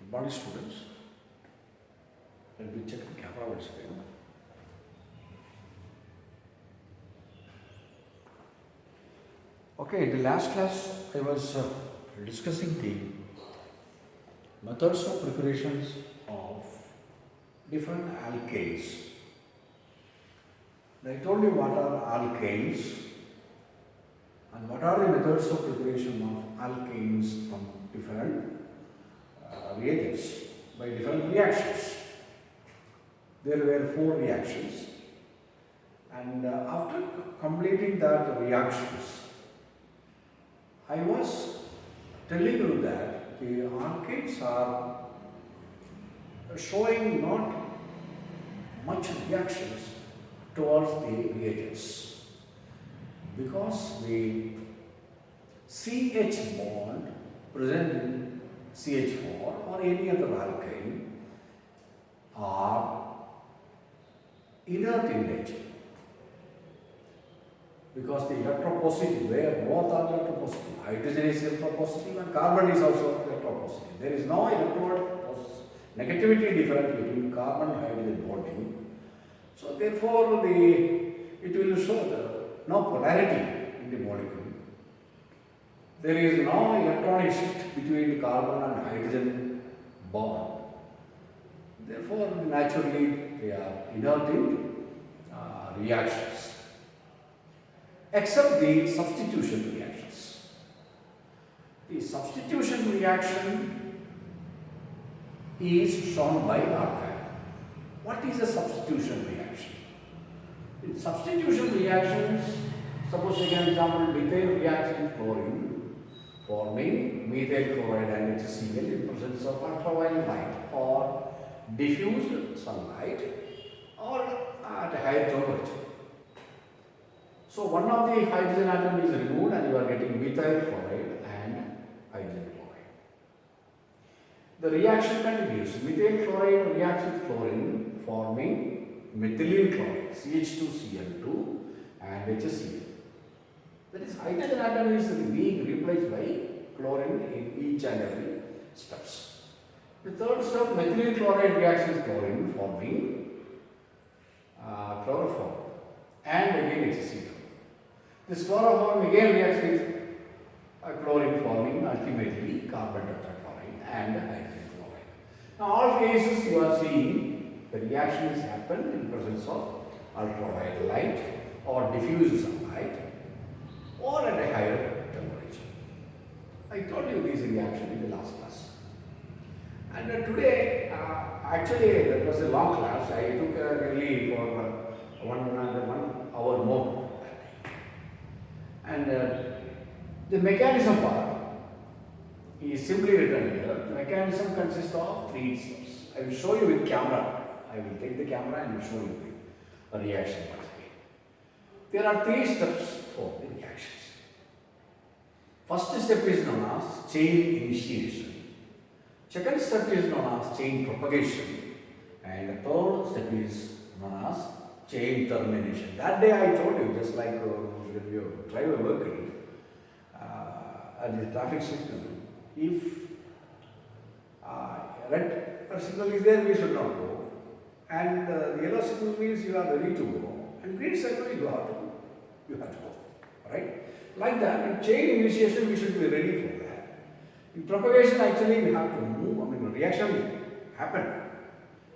Good morning, students. Let me check the camera once again. Okay, in the last class I was discussing the methods of preparations of different alkanes. I told you what are alkanes and what are the methods of preparation of alkanes from different reagents by different reactions. There were 4 reactions, and after completing that reactions, I was telling you that the alkanes are showing not much reactions towards the reagents because the CH bond present in CH4 or any other alkane are inert in nature because the electropositive, where both are electropositive, hydrogen is electropositive and carbon is also electropositive. There is no negativity difference between carbon and hydrogen bonding. So therefore it will show no polarity in the molecule. There is no electronic shift between carbon and hydrogen bond. Therefore, naturally they are inert in reactions, except the substitution reactions. The substitution reaction is shown by alkyne. What is a substitution reaction? In substitution reactions, suppose take an example, methane reacts with chlorine, forming methyl chloride and HCl in presence of ultraviolet light or diffused sunlight or at a higher temperature. So one of the hydrogen atom is removed and you are getting methyl chloride and hydrogen chloride. The reaction continues. Methyl chloride reacts with chlorine forming methylene chloride, CH2Cl2 and HCl. That is, hydrogen atom is being replaced by chlorine in each and every steps. The third step, methylene chloride reacts with chlorine forming chloroform and again HCl. This chloroform again reacts with chlorine forming ultimately carbon tetrachloride and hydrogen chloride. Now all cases you are seeing the reaction has happened in presence of ultraviolet light or diffused sunlight or at a higher temperature. I told you this reaction in the last class. And today, actually that was a long class. I took nearly for 1 hour more that day. And the mechanism part is simply written here. The mechanism consists of 3 steps. I will show you with camera. I will take the camera and show you the reaction part. There are 3 steps for the reactions. First step is known as chain initiation. Second step is known as chain propagation. And the third step is known as chain termination. That day I told you, just like when you drive a vehicle at the traffic signal, if red signal is there, we should not go. And the yellow signal means you are ready to go. And green signal you have to go. Right? Like that, in chain initiation we should be ready for that. In propagation actually we have to move, reaction happen.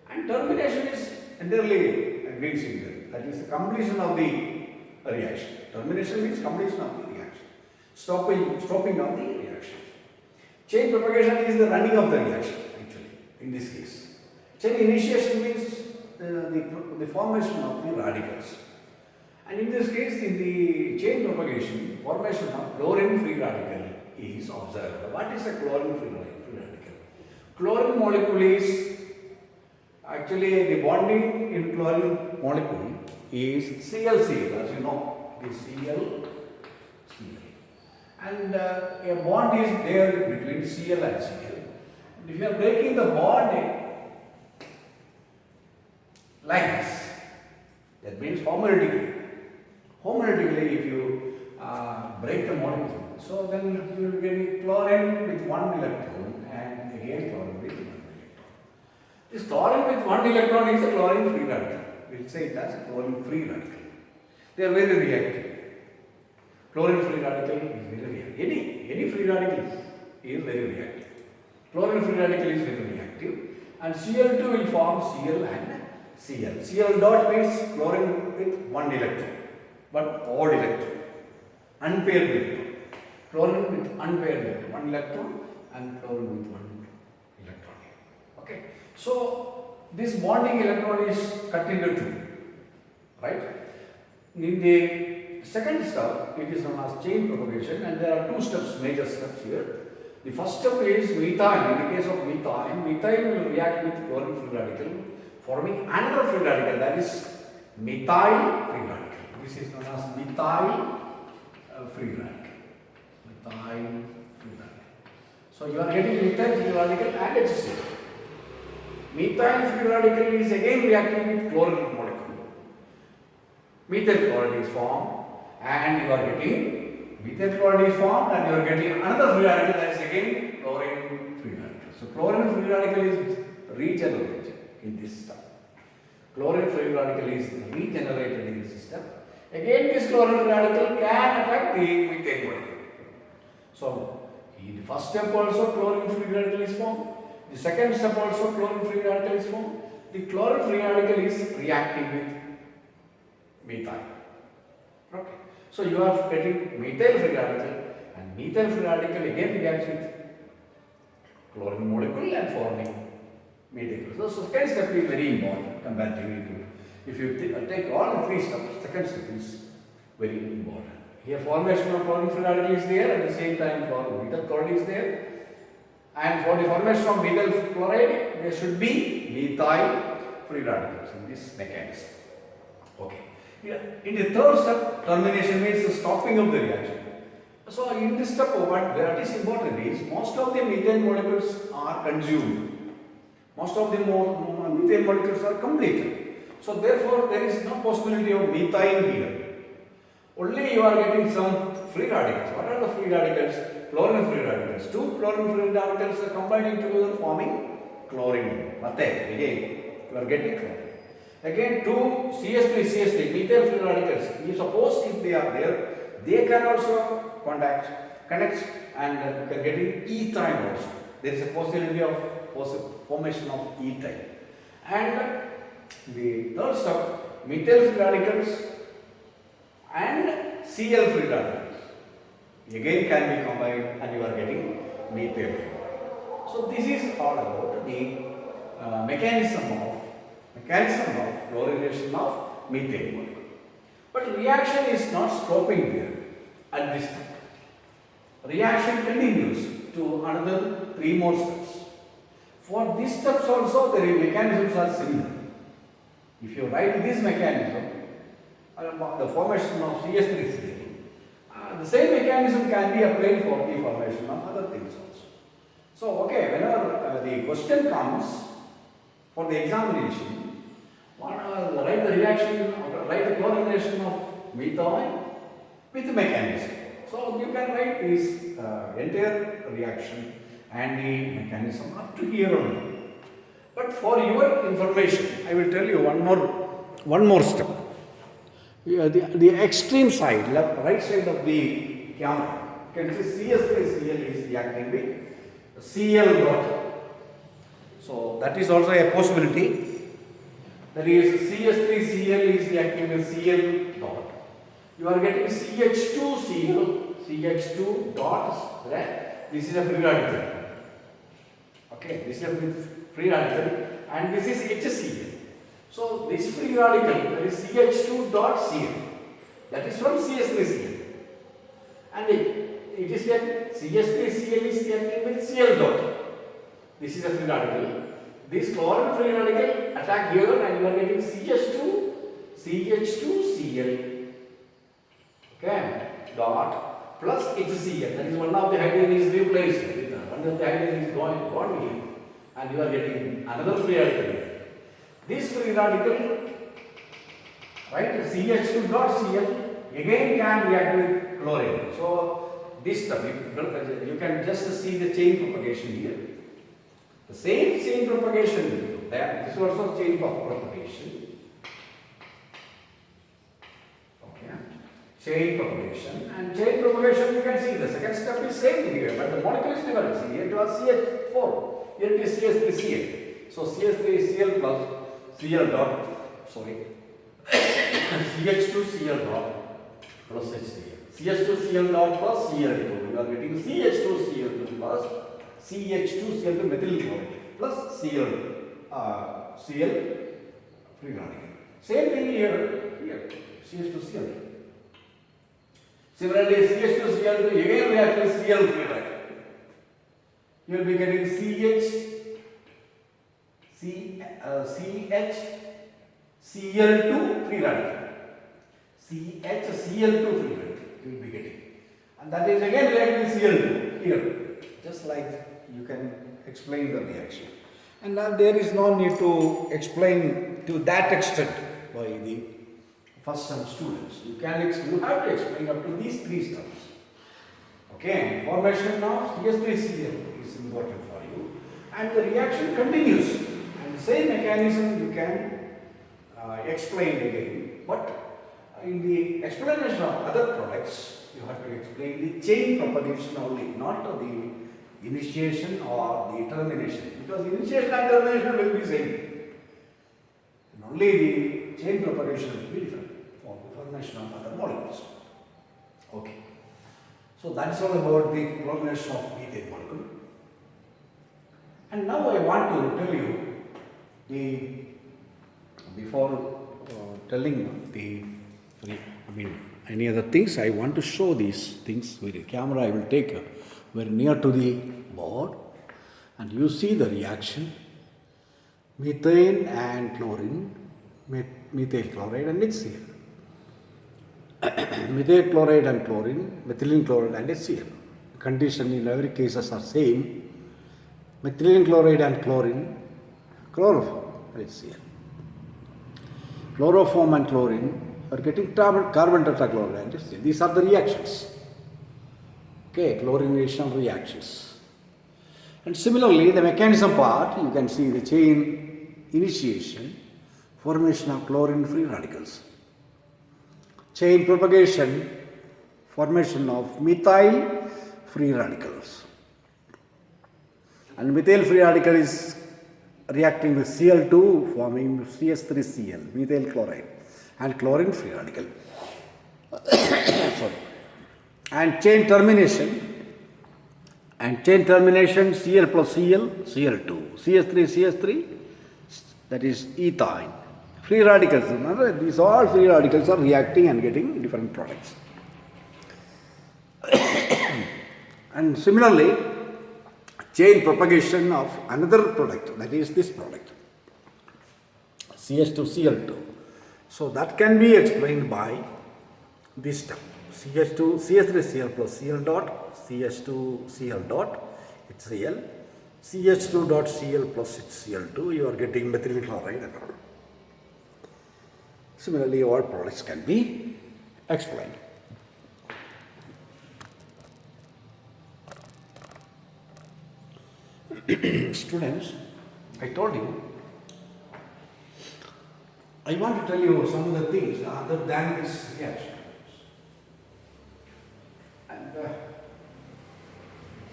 And termination is entirely a green signal. That is the completion of the reaction. Termination means completion of the reaction. Stopping of the reaction. Chain propagation is the running of the reaction actually in this case. Chain initiation means the formation of the radicals. And in this case, in the chain propagation, formation of chlorine-free radical is observed. What is a chlorine-free radical? Chlorine molecule is actually the bonding in chlorine molecule is ClCl, as you know, it is Cl. And a bond is there between Cl and Cl. And if you are breaking the bond like this, that means homogeneity. Homogenetically, if you break the molecule, so then you will get chlorine with 1 electron and again chlorine with 1 electron. This chlorine with one electron is a chlorine free radical. We'll say it as a chlorine free radical. They are very reactive. Chlorine free radical is very reactive. Any free radical is very reactive. Chlorine free radical is very reactive. And Cl2 will form Cl and Cl. Cl dot means chlorine with one electron, but odd electron, unpaired electron. Chlorine with unpaired electron, one electron, and chlorine with one electron. Okay. So this bonding electron is cut into two, right? In the second step, it is known as chain propagation, and there are two steps, major steps here. The first step is methane. In the case of methane, methane will react with chlorine free radical, forming another free radical, that is methyl free radical. This is known as methyl free radical. Methyl free radical. So you are getting methyl free radical and HCl. Methyl free radical is again reacting with chlorine molecule. Methyl chloride is formed, and you are getting methyl chloride is formed, and you are getting another free radical, that is again chlorine free radical. So chlorine free radical is regenerated in this step. Chlorine free radical is regenerated in this step. Again, this chlorine free radical can attack the methane molecule. So in the first step also chlorine free radical is formed. The second step also chlorine free radical is formed. The chlorine free radical is reacting with methyl. Okay. So you are getting methyl free radical, and methyl free radical again reacts with chlorine molecule and forming methyl. So second step is very important comparatively to, if you take all the three steps, second step is very important. Here formation of chlorine free radical is there, at the same time for methyl chloride is there, and for the formation of methyl chloride there should be methyl free radicals in this mechanism. Okay. In the third step, termination means the stopping of the reaction. So in this step, what is important is most of the methane molecules are consumed. Most of the methane molecules are completed. So therefore, there is no possibility of methane here. Only you are getting some free radicals. What are the free radicals? Chlorine free radicals. Two chlorine free radicals are combining together, forming chlorine. Methane. Again, you are getting chlorine. Again, two CH3, methyl free radicals. You suppose if they are there, they can also connect, and you can get ethyne also. There is a possibility of formation of ethyne. And the third step, methyl free radicals and Cl free radicals again can be combined, and you are getting methyl. So this is all about the mechanism of chlorination of methane molecule. But reaction is not stopping there at this time. Reaction continues to another three more steps. For these steps also, the mechanisms are similar. If you write this mechanism, the formation of CH3Cl, the same mechanism can be applied for the formation of other things also. So, okay, whenever the question comes for the examination, write the reaction, write the chlorination of methane with the mechanism. So you can write this entire reaction and the mechanism up to here only. But for your information, I will tell you one more step. The extreme side, right side of the camera, you can see CH3Cl is reacting with Cl dot. So that is also a possibility. That is CH3Cl is reacting with Cl dot. You are getting CH2Cl, CH2 dot, right? This is a free radical. Okay, this is a free radical, and this is HCl. So this free radical, that is CH2 dot Cl, that is from CH3Cl. And it is that CH3Cl is reacting with Cl dot. This is a free radical. This chlorine free radical attack here, and you are getting CH2Cl, okay, dot plus HCl. That is one of the hydrogen is replaced. One of the hydrogen is gone here, and you are getting another free radical here. This free radical, right, CH2 dot Cl again can react with chlorine. So this step, you can just see the chain propagation here. The same chain propagation Then this is also chain propagation. Okay. Chain propagation. And chain propagation, you can see the second step is same thing here, but the molecule is different. See, here it was CH4, here it is CH3Cl. So CH3Cl plus Cl dot, sorry, CH2Cl dot plus HCl. CH2Cl dot plus Cl2. You are getting CH2Cl2 plus CH2Cl2 methyl chloride plus Cl free radical. Same thing here CH2Cl2. Similarly, CH2Cl2 again react with Cl free radical. You will be getting CHCl2 free radical. CHCl2 free radical you will be getting. And that is again react with Cl2 here. Just like you can explain the reaction. And now there is no need to explain to that extent by the first sem students. You have to explain up to these three steps. Okay, formation of CH3Cl is important for you, and the reaction continues. And the same mechanism you can explain again, but in the explanation of other products, you have to explain the chain propagation only, not the initiation or the termination, because initiation and termination will be same. And only the chain propagation will be different for the formation of other molecules. Okay. So that's all about the formation of methane molecule. And now I want to tell you before telling any other things, I want to show these things with the camera. I will take very near to the board and you see the reaction. Methane and chlorine, methyl chloride and HCl. Methyl chloride and chlorine, methylene chloride and HCl. Condition in every cases are same. Methylene chloride and chlorine, chloroform, HCl. Chloroform and chlorine are getting carbon tetrachloride and HCl. These are the reactions. Okay, chlorination reactions. And similarly, the mechanism part, you can see the chain initiation, formation of chlorine free radicals. Chain propagation, formation of methyl free radicals. And methyl free radical is reacting with Cl2 forming CH3Cl, methyl chloride, and chlorine free radical. Sorry. And chain termination, Cl plus Cl, Cl2, CH3, that is ethyne. Free radicals, remember, these all free radicals are reacting and getting different products. And similarly, chain propagation of another product, that is this product, CH2Cl2. So that can be explained by this term, CH3Cl plus Cl dot, CH2Cl dot, HCl, CH2 dot Cl plus HCl2, you are getting methylene chloride and all. Similarly, all products can be explained. Students, I told you, I want to tell you some of the things other than this reaction. And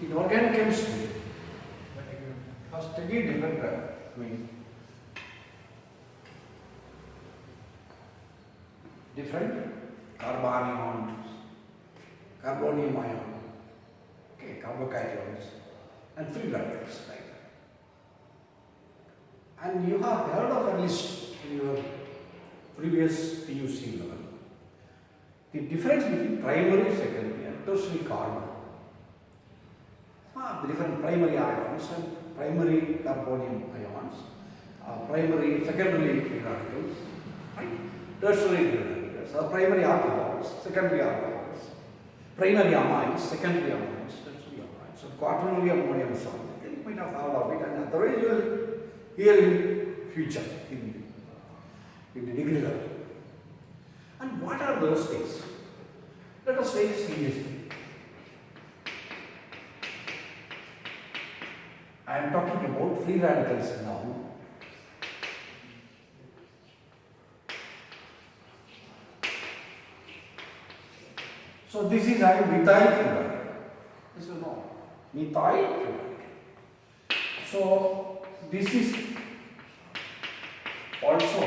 in organic chemistry, first study different different carbanions, carbonium ion, okay, carbocations, and free radicals like that. And you have heard of at least in your previous PUC level the difference between primary, secondary, and tertiary carbon. The different primary ions and primary carbonium ions, primary, secondary free radicals, right? Tertiary free radicals, primary alcohols, secondary alcohols, primary amines, secondary amines, tertiary amines, so quaternary ammonium salt. You might have heard of it, and otherwise you will hear in future in the degree level. And what are those things? Let us take seriously. I am talking about free radicals now. So this is having methyl free radical. This is no methyl free radical. So this is also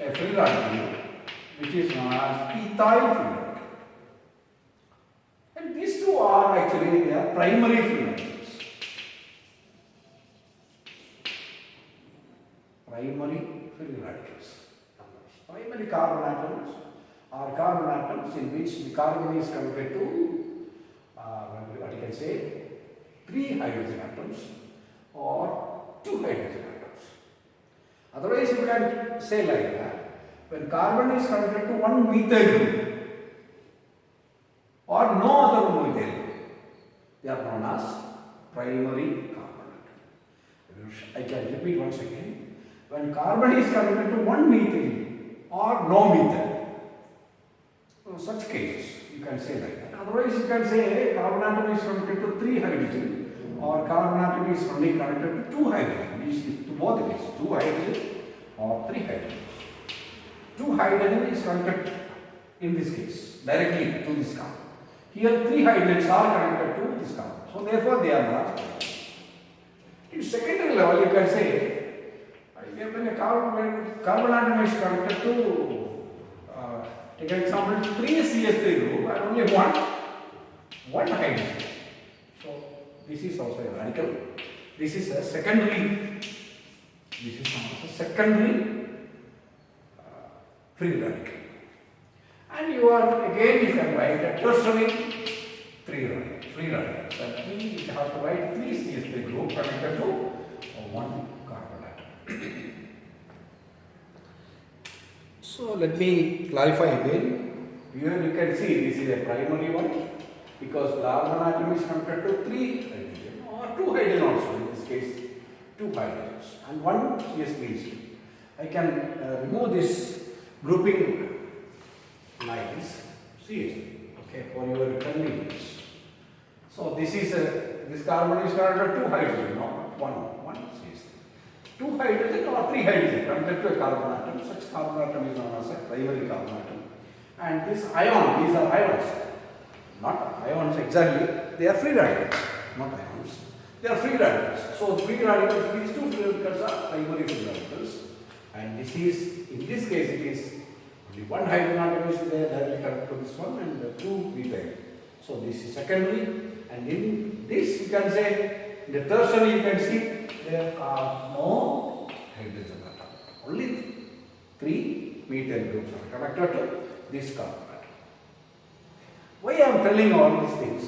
a free radical which is known as ethyl free radical. And these two are actually their primary free radicals. Primary free radicals. Primary carbon atoms are carbon atoms in which the carbon is converted to what you can say 3 hydrogen atoms or 2 hydrogen atoms. Otherwise you can say like that, when carbon is converted to 1 methyl group or no other methyl group, they are known as primary carbon atoms. I can repeat once again. When carbon is converted to 1 methyl or no methyl, so such cases you can say like that. Otherwise you can say carbon atom is connected to 3 hydrogen or carbon atom is only connected to 2 hydrogen. These to both it is 2 hydrogen or 3 hydrogen. 2 hydrogen is connected in this case directly to this carbon. Here 3 hydrogens are connected to this carbon. So therefore they are not. In secondary level you can say when a carbon atom is connected to take an example 3 CH3 group and only one hydrogen. So this is also a radical. This is a secondary. This is also secondary free radical. And you are again you can write a tertiary free radical. That means you have to write 3 CH3 group connected to 1 carbon atom. So let me clarify again. Here you can see this is a primary one because carbon atom is connected to 3 hydrogen or 2 hydrogen also, in this case 2 hydrogens and 1 CH3. I can remove this grouping like this CH3, okay, for your convenience. So this is this carbon is connected to 2 hydrogen, not one CH3. 2 hydrogen or 3 hydrogen connected to a carbon atom. Such carbon atom is known as a primary carbon atom. And this ion, these are ions, not ions exactly, they are free radicals, not ions. They are free radicals. So free radicals, these 2 free radicals are primary free radicals. And this is, in this case it is only 1 hydrogen atom is there directly connected to this one and 2 methyl. So this is secondary, and in this you can say, in the tertiary you can see there are no hydrogen atom. Only 3 methyl groups are connected to this carbon atom. Why I am telling all these things?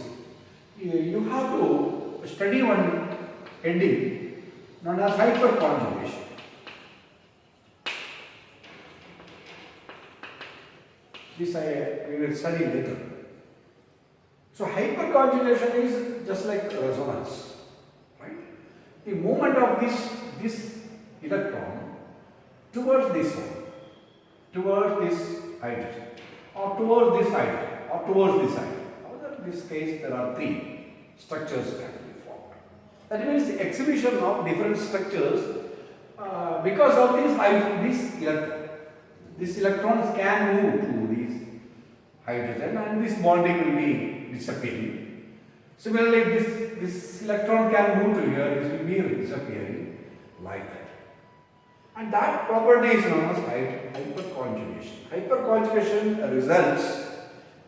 You have to study one heading known as hyperconjugation. This we will study later. So hyperconjugation is just like resonance, right? The movement of this electron towards this one, towards this hydrogen, or towards this hydrogen, or towards this hydrogen. In this case, there are 3 structures can be formed. That means the exhibition of different structures because of these electrons can move to these hydrogen and this bonding will be disappearing. Similarly, this electron can move to here, this will be disappearing like that. And that property is known as hyperconjugation. Hyperconjugation results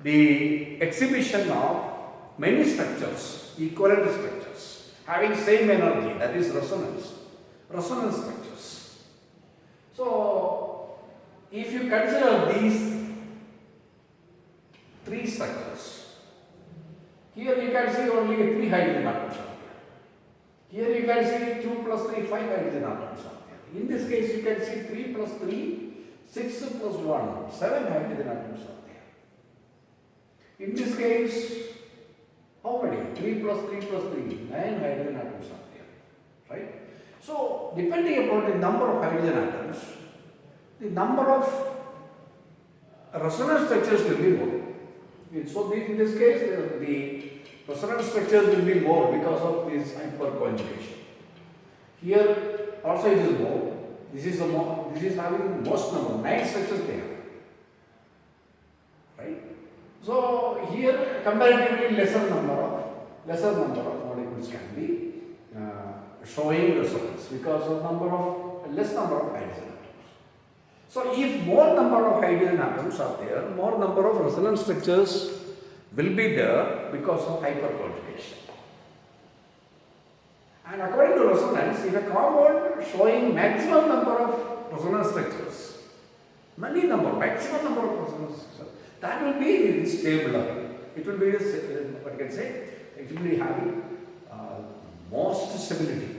the exhibition of many structures, equivalent structures, having same energy, that is resonance structures. So, if you consider these 3 structures, here you can see only 3 hydrogen atoms are there. Here you can see 2 plus 3, 5 hydrogen atoms are there. In this case, you can see 3 plus 3, 6 plus 1, 7 hydrogen atoms are there. In this case, how many? 3 plus 3 plus 3, 9 hydrogen atoms are there, right? So, depending upon the number of hydrogen atoms, the number of resonance structures will be more. So, in this case, the resonance structures will be more because of this hyperconjugation. Here also it is more. This is having most number, 9 structures they have. Right? So here comparatively lesser number of molecules can be showing resonance because of less number of hydrogen atoms. So if more number of hydrogen atoms are there, more number of resonance structures will be there because of hyperconjugation. And according to resonance, if a compound showing maximum number of resonance structures, maximum number of resonance structures, that will be stable. It will be, what you can say, it will be having most stability.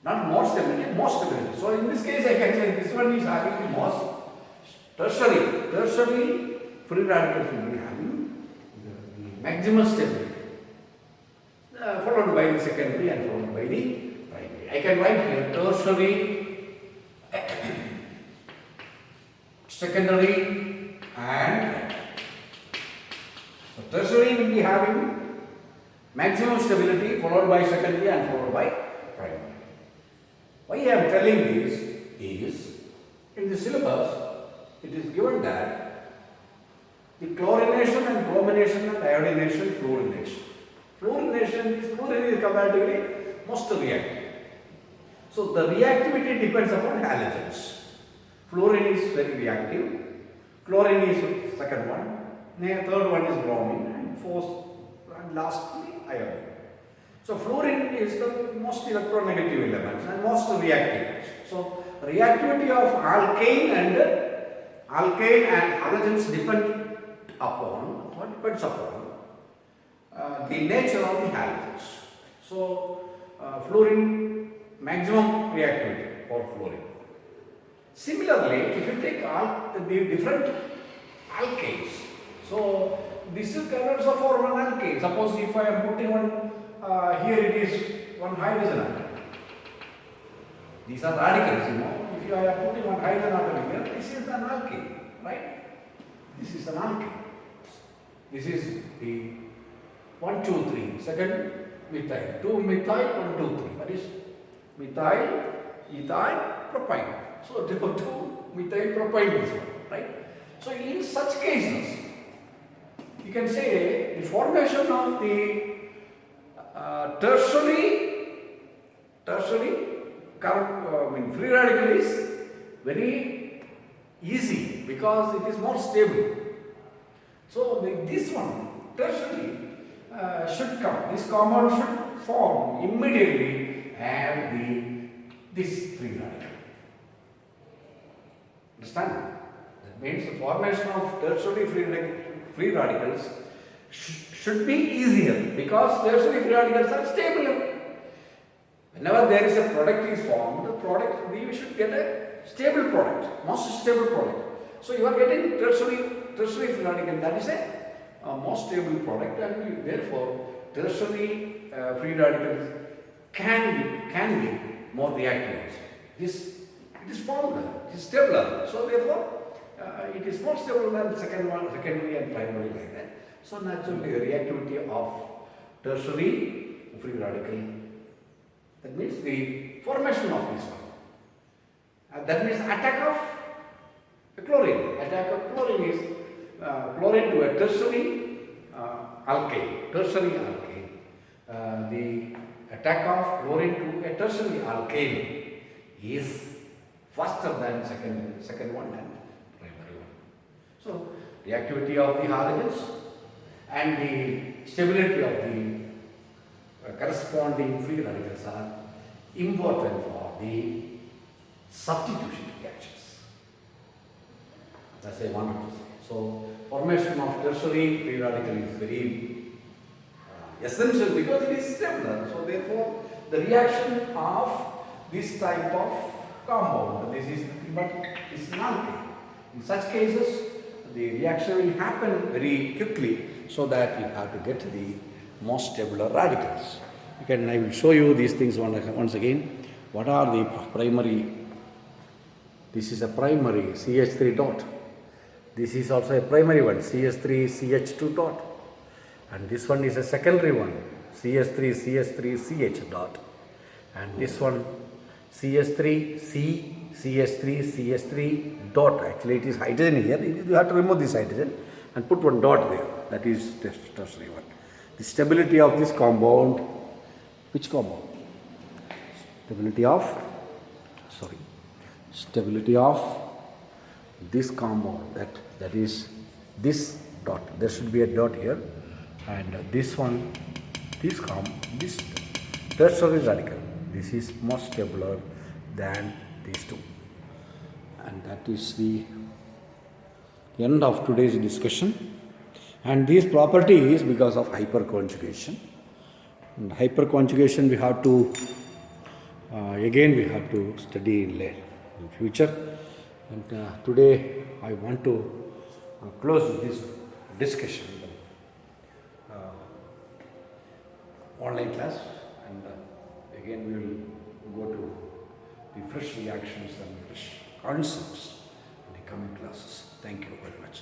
Not more stability, most stability. So in this case, I can say this one is having the most tertiary free radicals will be having the maximum stability, followed by the secondary and followed by the primary. I can write here tertiary, secondary, and primary. So tertiary will be having maximum stability, followed by secondary and followed by primary. Why I am telling this is, in the syllabus, it is given that the chlorination and bromination and iodination, fluorination. Fluorin is comparatively most reactive. So the reactivity depends upon halogens. Fluorine is very reactive, chlorine is second one, third one is bromine, and fourth and lastly iodine. So fluorine is the most electronegative element and most reactive. So reactivity of alkane and halogens depends upon the nature of the halogens. So fluorine maximum reactivity for fluorine. Similarly, if you take the different alkanes, so this is kind of for one alkane. Suppose if I am putting one here, it is one hydrogen atom. These are radicals, you know. If you are putting one hydrogen atom here, this is an alkane, right? This is an alkane. This is the 1, 2, 3. Second methyl, 2 methyl, 1, 2, 3. That is methyl, ethyl, propyne. So 2 methyl propyne is one, right? So in such cases, you can say the formation of the tertiary free radical is very easy because it is more stable. So this one, tertiary, should come. This compound should form immediately and this free radical. Understand? That means the formation of tertiary free radicals should be easier because tertiary free radicals are stable. Whenever there is a product is formed, we should get a stable product, most stable product. So you are getting tertiary free radical, that is a most stable product, and therefore tertiary free radicals can be more reactive. It is formed, it is stabler. So therefore it is more stable than secondary and primary like that. So naturally the reactivity of tertiary free radical, that means the formation of this one. That means attack of chlorine. Attack of chlorine is chlorine to a tertiary alkane. The attack of chlorine to a tertiary alkane is faster than second one and primary one. So reactivity of the halogens and the stability of the corresponding free radicals are important for the substitution reactions. That's what I wanted to say. So formation of tertiary free radical is very essential because it is stable. So therefore the reaction of this type of compound, this is an alkane. In such cases, the reaction will happen very quickly so that you have to get the most stable radicals. I will show you these things once again. What are the primary? This is a primary CH3 dot. This is also a primary one, CH3 CH2 dot. And this one is a secondary one, CH3 CH dot. And this one CH3 CH3 dot. Actually it is hydrogen here, you have to remove this hydrogen. and put one dot there. That is tertiary one. The stability of this compound, which compound? Stability of this compound, that is this dot. There should be a dot here, and this one, this tertiary radical. This is more stabler than these two, and that is the end of today's discussion. And these properties because of hyperconjugation. And hyperconjugation we have to again we have to study in future. And today I want to close this discussion online class, and again we will go to the fresh reactions and fresh concepts in the coming classes. Thank you very much.